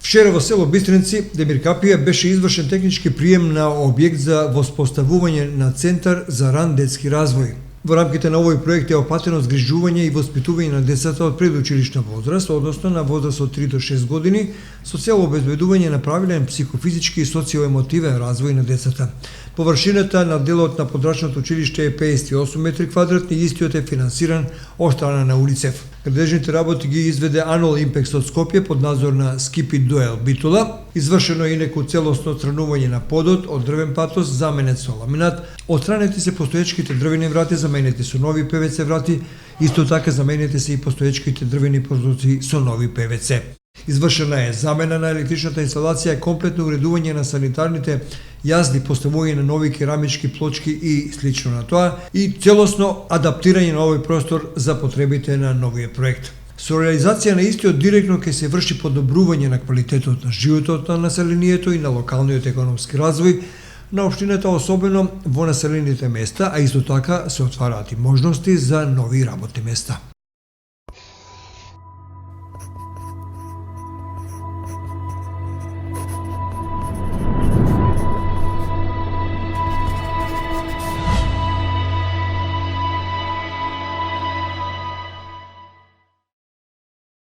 Вчера во село Бистринци, Демир Капија, беше извршен технички прием на објект за воспоставување на центар за ран детски развој. Во рамките на овој проект е опатено згрижување и воспитување на децата од предучилишна возраст, односно на возраст од 3 до 6 години, со цел обезбедување на правилен психофизички и социоемотивен развој на децата. Површината на делот на подрачното училиште е 58 метри квадратни и истиот е финансиран од страна на УНИЦЕФ. Градежните работи ги изведе Анол Импекс од Скопје под надзор на Скипи Дуел Битула. Извршено е и неко целосно отстранување на подот од дрвен патос, заменет со ламинат. Отстранети се постоечките дрвени врати, заменети со нови ПВЦ врати, исто така заменети се и постоечките дрвени прозорци со нови ПВЦ. Извршена е замена на електричната инсталација, комплетно уредување на санитарните јазди, поставување на нови керамички плочки и слично на тоа и целосно адаптирање на овој простор за потребите на новиот проект. Со реализација на истиот директно ќе се врши подобрување на квалитетот на животот на населението и на локалниот економски развој на општината, особено во населените места, а исто така се отвараат и можности за нови работни места.